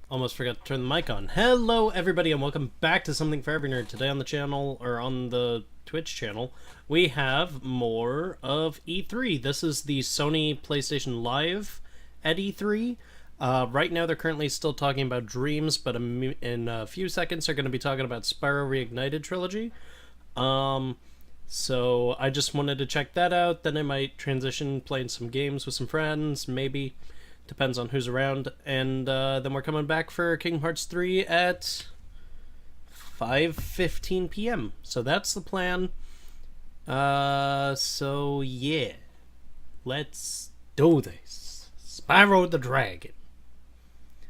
Almost forgot to turn the mic on. Hello everybody and welcome back to Something for Every Nerd. Today on the channel, or on the Twitch channel, we have more of E3. This is the Sony PlayStation Live at E3. Right now they're currently still talking about Dreams, but in a few seconds they're going to be talking about Spyro Reignited Trilogy. So I just wanted to check that out, then I might transition playing some games with some friends, maybe. Depends on who's around. And then we're coming back for Kingdom Hearts 3 at 5:15 p.m. So that's the plan. So yeah. Let's do this. Spyro the Dragon.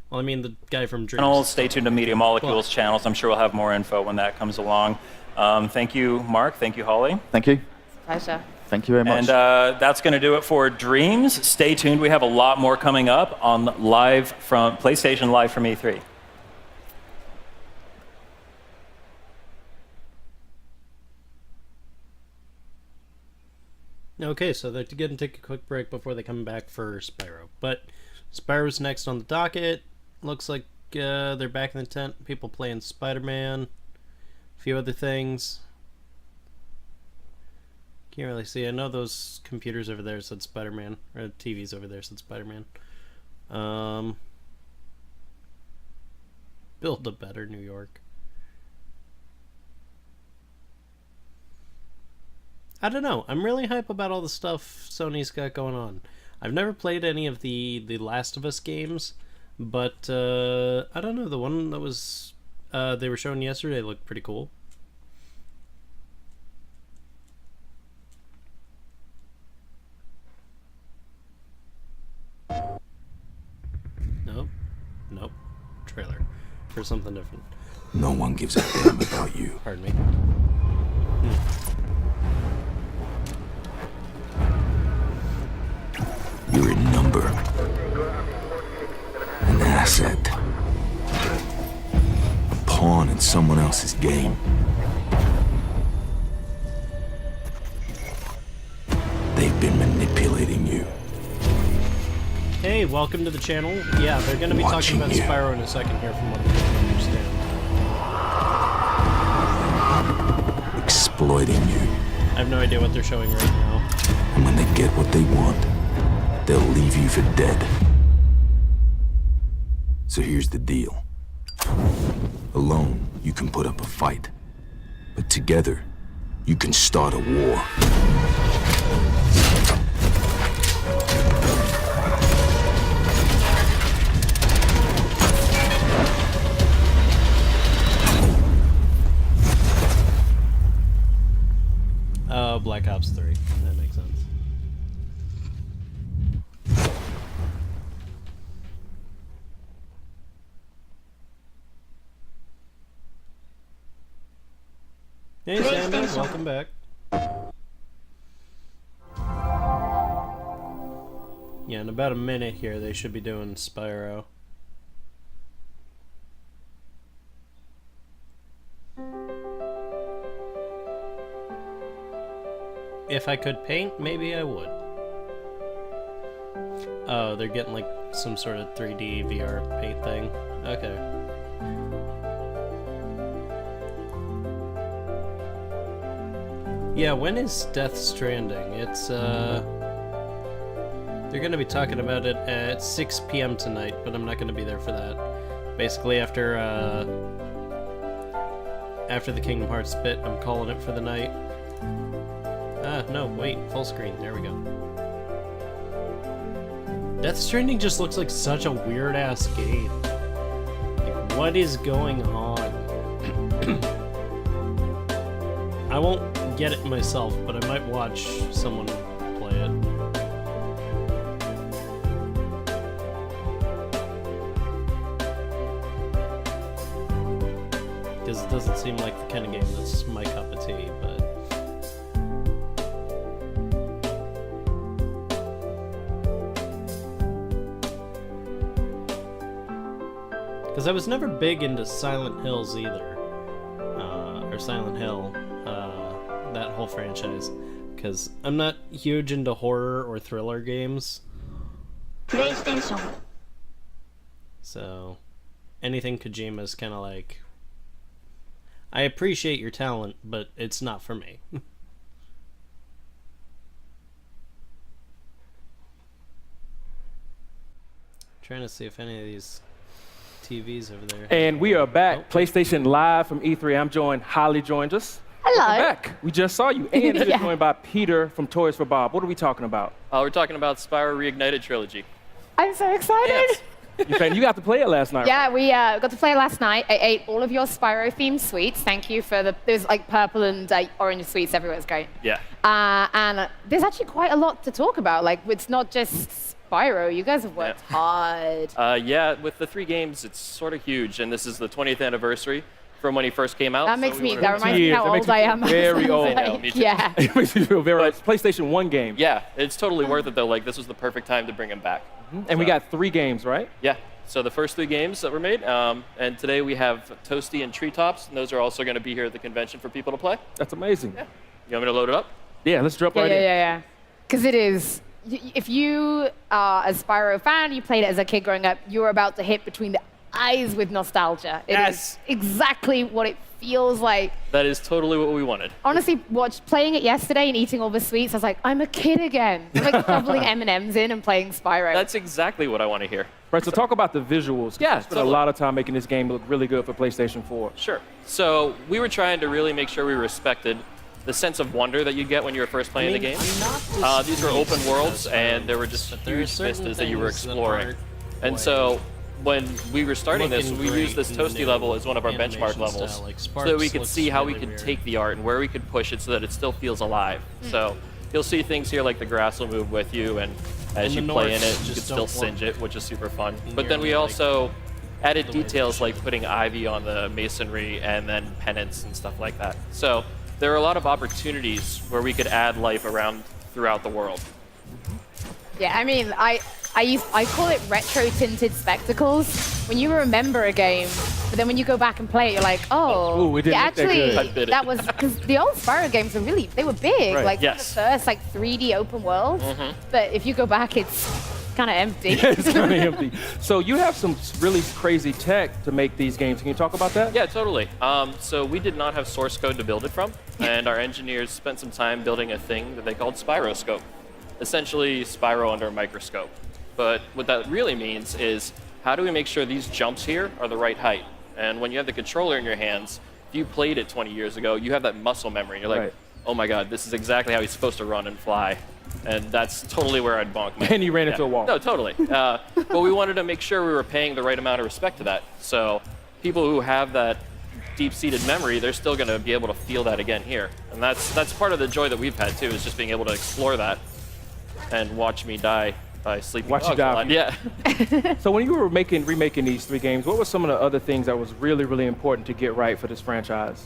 Well, I mean the guy from Dreams. Stay tuned to Media Molecules channels. I'm sure we'll have more info when that comes along. Thank you, Mark. Thank you, Holly. Thank you. Pleasure. Thank you very much. And that's going to do it for Dreams. Stay tuned. We have a lot more coming up on live from PlayStation Live from E3. Okay, so they're going to take a quick break before they come back for Spyro. But Spyro's next on the docket. Looks like they're back in the tent. People playing Spider-Man. A few other things. Can't really see. I know those computers over there said Spider-Man. Or TVs over there said Spider-Man. Build a better New York. I don't know. I'm really hype about all the stuff Sony's got going on. I've never played any of the Last of Us games, but I don't know. The one that was they were showing yesterday looked pretty cool. Nope. Trailer. For something different. No one gives a damn about you. Pardon me. You're a number. An asset. A pawn in someone else's game. They've been manipulating you. Hey, welcome to the channel. Yeah, they're going to be talking about Spyro in a second here from what I understand. Exploiting you. I have no idea what they're showing right now. And when they get what they want, they'll leave you for dead. So here's the deal. Alone, you can put up a fight. But together, you can start a war. Black Ops 3. That makes sense. Hey Sandy, welcome back. Yeah, in about a minute here they should be doing Spyro. If I could paint, maybe I would. Oh, they're getting like some sort of 3D VR paint thing. Okay. Yeah, when is Death Stranding? It's, they're gonna be talking about it at 6 p.m. tonight, but I'm not gonna be there for that. Basically, after the Kingdom Hearts bit, I'm calling it for the night. No, wait, full screen, there we go. Death Stranding just looks like such a weird-ass game. Like, what is going on? I won't get it myself, but I might watch someone play it. Because it doesn't seem like the kind of game that's my cup of tea, but... Because I was never big into Silent Hills either. Or Silent Hill. That whole franchise. Because I'm not huge into horror or thriller games. PlayStation. So, anything Kojima's kind of like, I appreciate your talent, but it's not for me. Trying to see if any of these TVs over there. And we are back, PlayStation Live from E3. I'm joined, Holly joined us. Hello. Welcome back. We just saw you. And we're Yeah. joined by Peter from Toys for Bob. What are we talking about? We're talking about Spyro Reignited Trilogy. I'm so excited. You got to play it last night. Yeah, we got to play it last night. I ate all of your Spyro-themed sweets. Thank you for there's like purple and orange sweets everywhere. It's great. Yeah. And there's actually quite a lot to talk about. Like, it's not just Spyro. You guys have worked hard. Yeah, with the 3 games, it's sort of huge, and this is the 20th anniversary from when he first came out. That reminds me Years. how That makes old me I am. very old. I know, me too. Yeah. It makes me feel very old. PlayStation 1 game. Yeah, it's totally worth it though. Like, this was the perfect time to bring him back. And we got 3 games, right? Yeah. So the first 3 games that were made, and today we have Toasty and Treetops, and those are also going to be here at the convention for people to play. That's amazing. Yeah. You want me to load it up? Yeah, let's jump right in. Yeah. Because it is. If you are a Spyro fan, you played it as a kid growing up, you're about to hit between the eyes with nostalgia. It is exactly what it feels like. That is totally what we wanted. Honestly, playing it yesterday and eating all the sweets, I was like, I'm a kid again. I'm like shoveling M&Ms in and playing Spyro. That's exactly what I want to hear. Right, so talk about the visuals. Yeah, You spent a lot of time making this game look really good for PlayStation 4. Sure. So we were trying to really make sure we respected the sense of wonder that you get when you were first playing the game. These were open worlds, and there were just huge vistas that you were exploring. And so when we were starting this, we used this Toasty level as one of our benchmark levels so that we could see how we could take the art and where we could push it so that it still feels alive. So you'll see things here like the grass will move with you, and as you play in it, you can still singe it, which is super fun. But then we also added details like putting ivy on the masonry and then pennants and stuff like that. So there are a lot of opportunities where we could add life around throughout the world. Yeah, I mean, I call it retro tinted spectacles. When you remember a game, but then when you go back and play it, you're like, oh, Ooh, it didn't look that good. I did it. that was because the old Spyro games were they were big, Right. like Yes. the first like 3D open worlds. But if you go back, it's kind of empty. It's kind of empty. So you have some really crazy tech to make these games. Can you talk about that? Yeah, totally. So we did not have source code to build it from, and our engineers spent some time building a thing that they called Spyroscope. Essentially, Spyro under a microscope. But what that really means is, how do we make sure these jumps here are the right height? And when you have the controller in your hands, if you played it 20 years ago, you have that muscle memory. You're like, Right. oh my God, this is exactly how he's supposed to run and fly. And that's totally where I'd bonk my And he ran into a wall. No, totally. But we wanted to make sure we were paying the right amount of respect to that. So people who have that deep-seated memory, they're still going to be able to feel that again here. And that's part of the joy that we've had, too, is just being able to explore that and watch me die by sleeping Watch you dogs a die. lot. Yeah. So when you were remaking these 3 games, what were some of the other things that was really, really important to get right for this franchise?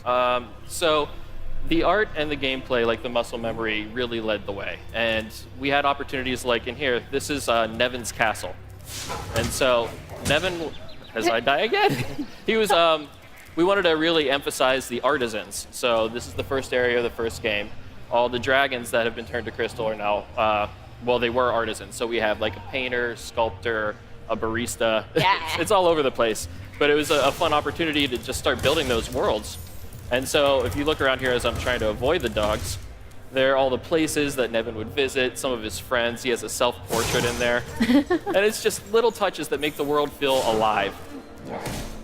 So the art and the gameplay, like the muscle memory, really led the way. And we had opportunities like in here. This is Nevin's castle. And so Nevin, as I die again, he was, we wanted to really emphasize the artisans. So this is the first area of the first game. All the dragons that have been turned to crystal are now, well, they were artisans. So we have like a painter, sculptor, a barista. Yeah. It's all over the place. But it was a fun opportunity to just start building those worlds. And so if you look around here as I'm trying to avoid the dogs, there are all the places that Nevin would visit, some of his friends. He has a self-portrait in there. And it's just little touches that make the world feel alive.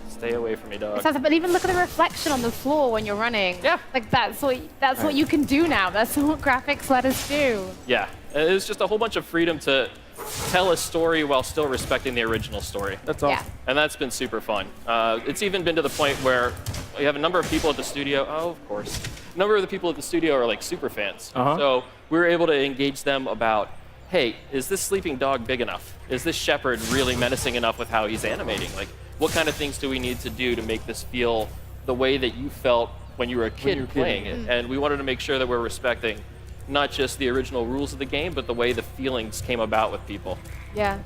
Stay away from me, dog. But even look at the reflection on the floor when you're running. Yeah. Like that's what you can do now. That's what graphics let us do. Yeah, it was just a whole bunch of freedom to tell a story while still respecting the original story. That's awesome. Yeah. And that's been super fun. It's even been to the point where we have a number of people at the studio. Oh, of course. A number of the people at the studio are like super fans. So we were able to engage them about, hey, is this sleeping dog big enough? Is this shepherd really menacing enough with how he's animating? Like, what kind of things do we need to do to make this feel the way that you felt when you were a kid playing it? And we wanted to make sure that we're respecting not just the original rules of the game, but the way the feelings came about with people. Yeah.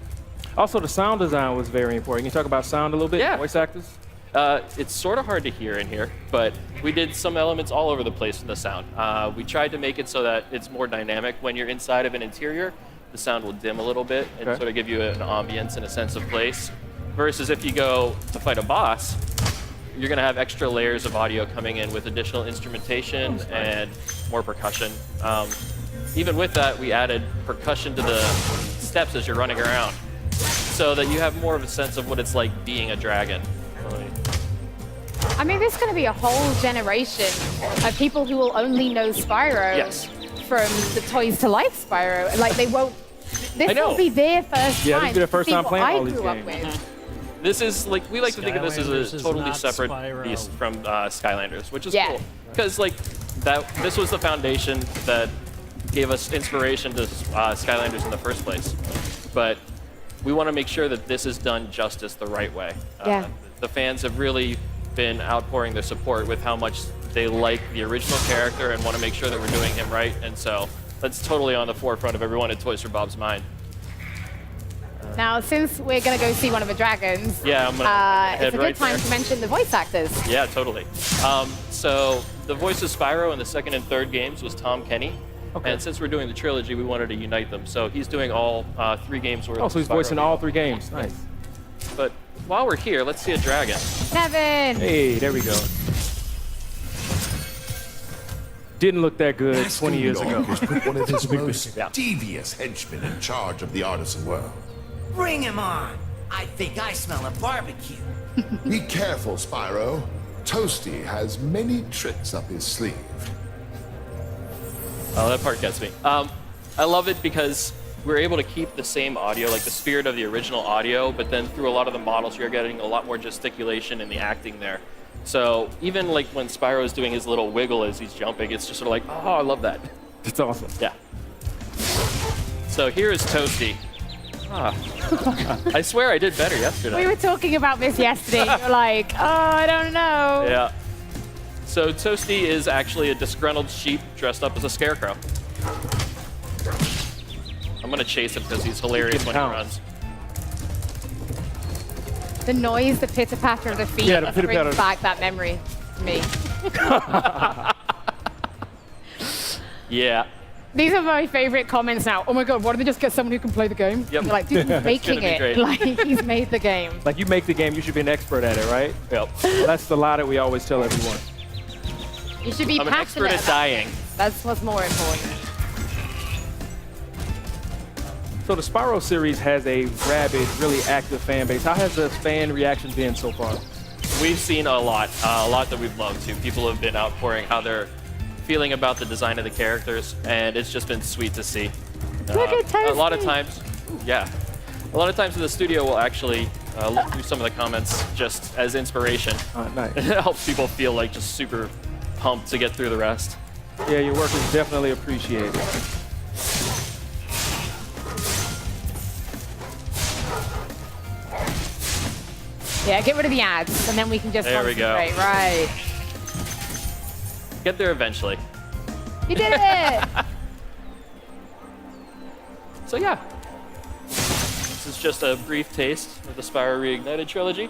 Also, the sound design was very important. Can you talk about sound a little bit? Yeah. Voice actors? It's sort of hard to hear in here, but we did some elements all over the place with the sound. We tried to make it so that it's more dynamic when you're inside of an interior, the sound will dim a little bit and sort of give you an ambience and a sense of place. Versus if you go to fight a boss, you're going to have extra layers of audio coming in with additional instrumentation and more percussion. Even with that, we added percussion to the steps as you're running around, so that you have more of a sense of what it's like being a dragon. I mean, there's going to be a whole generation of people who will only know Spyro from the Toys to Life Spyro. Like, they won't. This will be their first time. Yeah, this will be their first time playing all these I grew up games. with. This is like, we like to think of this as a totally separate beast from Skylanders, which is cool. Because like this was the foundation that gave us inspiration to Skylanders in the first place. But we want to make sure that this is done justice the right way. The fans have really been outpouring their support with how much they like the original character and want to make sure that we're doing him right. And so that's totally on the forefront of everyone at Toys for Bob's mind. Now, since we're going to go see one of the dragons, I'm gonna it's a good time to mention the voice actors. Yeah, totally. So the voice of Spyro in the second and third games was Tom Kenny. And since we're doing the trilogy, we wanted to unite them. So he's doing all 3 games worth of so he's voicing all 3 games. Nice. But while we're here, let's see a dragon. Nevin! Hey, there we go. Didn't look that good 20 years ago. Has put one of his most devious henchmen in charge of the artisan world. Bring him on! I think I smell a barbecue. Be careful, Spyro. Toasty has many tricks up his sleeve. Oh, that part gets me. I love it because we're able to keep the same audio, like the spirit of the original audio, but then through a lot of the models, you're getting a lot more gesticulation in the acting there. So even like when Spyro is doing his little wiggle as he's jumping, it's just sort of like, oh, I love that. It's awesome. Yeah. So here is Toasty. I swear I did better yesterday. We were talking about this yesterday. You're like, oh, I don't know. Yeah. So Toasty is actually a disgruntled sheep dressed up as a scarecrow. I'm gonna chase him because he's hilarious when he runs. The noise, the pitter-patter of the feet, brings back that memory to me. Yeah. These are my favorite comments now. Oh my god, why don't they just get someone who can play the game? Yep. You're like, dude, he's making it. Like, he's made the game. Like, you make the game, you should be an expert at it, right? Yep. That's the lie that we always tell everyone. You should be I'm an expert passionate at dying. That's what's more important. So the Spyro series has a rabid, really active fan base. How has the fan reaction been so far? We've seen a lot that we've loved too. People have been outpouring how they're feeling about the design of the characters, and it's just been sweet to see. Look at Toasty. A lot of times in the studio we'll actually look through some of the comments just as inspiration. Nice. It helps people feel like just super pumped to get through the rest. Yeah, your work is definitely appreciated. Yeah, get rid of the ads, and then we can just There we go. concentrate. Right. Get there eventually. You did it! So yeah, this is just a brief taste of the Spyro Reignited Trilogy.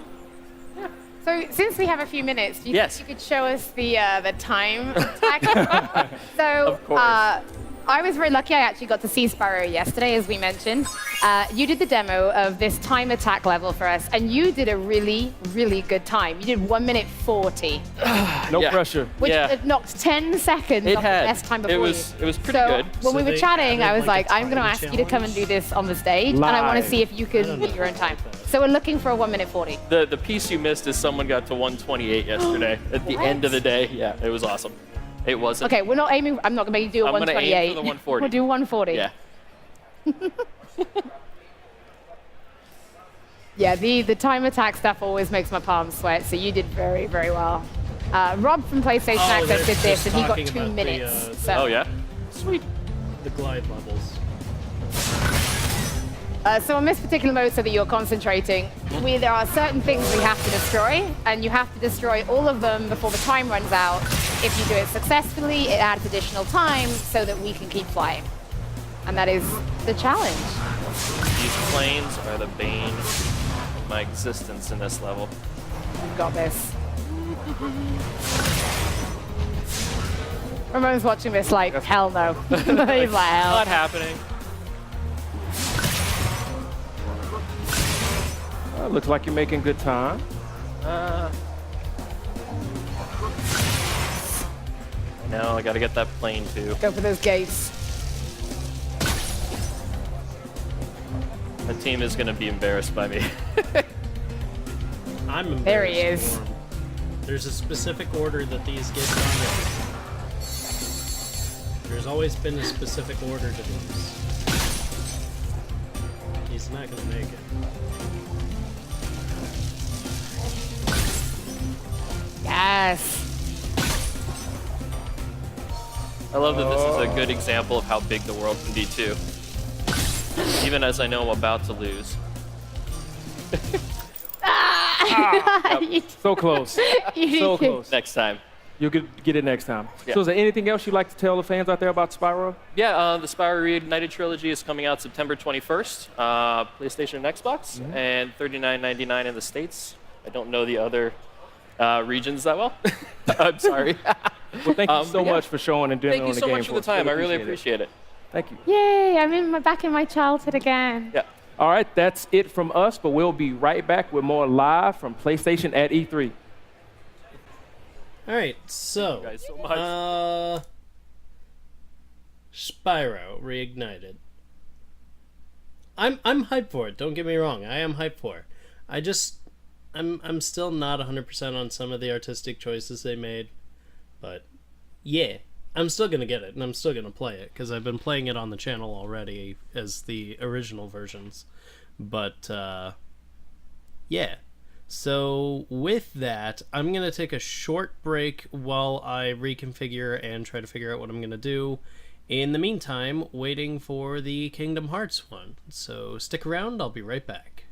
So, since we have a few minutes, do you think you could show us the time attack? So, Of course. I was very lucky. I actually got to see Spyro yesterday, as we mentioned. You did the demo of this time attack level for us, and you did a really, really good time. You did 1 minute 40. No pressure. Which knocked 10 seconds off the best time before It was pretty good. When we were chatting, I was like, I'm going to ask you to come and do this on the stage, and I want to see if you can beat your own time. So we're looking for a 1 minute 40. The piece you missed is someone got to 128 yesterday at the end of the day. Yeah, it was awesome. It wasn't. Okay, we're not aiming. I'm not going to make you do a I'm gonna 128. aim for the 140. We'll do 140. Yeah. Yeah, the time attack stuff always makes my palms sweat, so you did very, very well. Rob from PlayStation Access did this, and he got 2 minutes. Oh, yeah? Sweet. The glide levels. So on this particular mode, so that you're concentrating, there are certain things we have to destroy, and you have to destroy all of them before the time runs out. If you do it successfully, it adds additional time so that we can keep flying. And that is the challenge. These planes are the bane of my existence in this level. You've got this. Ramon's watching this like, hell no. He's like, hell. Not happening. right, looks like you're making good time. No, I gotta get that plane too. Go for those gates. The team is gonna be embarrassed by me. I'm embarrassed. There he is. for him. There's a specific order that these get done in. There's always been a specific order to these. He's not gonna make it. Yes. I love that this is a good example of how big the world can be too. Even as I know I'm about to lose. So close. So close. Next time. You'll get it next time. Yeah. So is there anything else you'd like to tell the fans out there about Spyro? Yeah, the Spyro Reignited Trilogy is coming out September 21st. PlayStation and Xbox, and $39.99 in the States. I don't know the other regions that well. I'm sorry. Well, thank you so much for showing and doing Thank on you the so game much for the us. time. I really appreciate it. Thank you. Yay, I'm back in my childhood again. Yeah. All right, that's it from us, but we'll be right back with more live from PlayStation at E3. All right, so Thank you guys so much. Spyro Reignited. I'm hyped for it. Don't get me wrong. I am hyped for it. I'm still not 100% on some of the artistic choices they made, but yeah, I'm still gonna get it and I'm still gonna play it because I've been playing it on the channel already as the original versions. But yeah. So with that, I'm going to take a short break while I reconfigure and try to figure out what I'm going to do. In the meantime, waiting for the Kingdom Hearts one. So stick around, I'll be right back.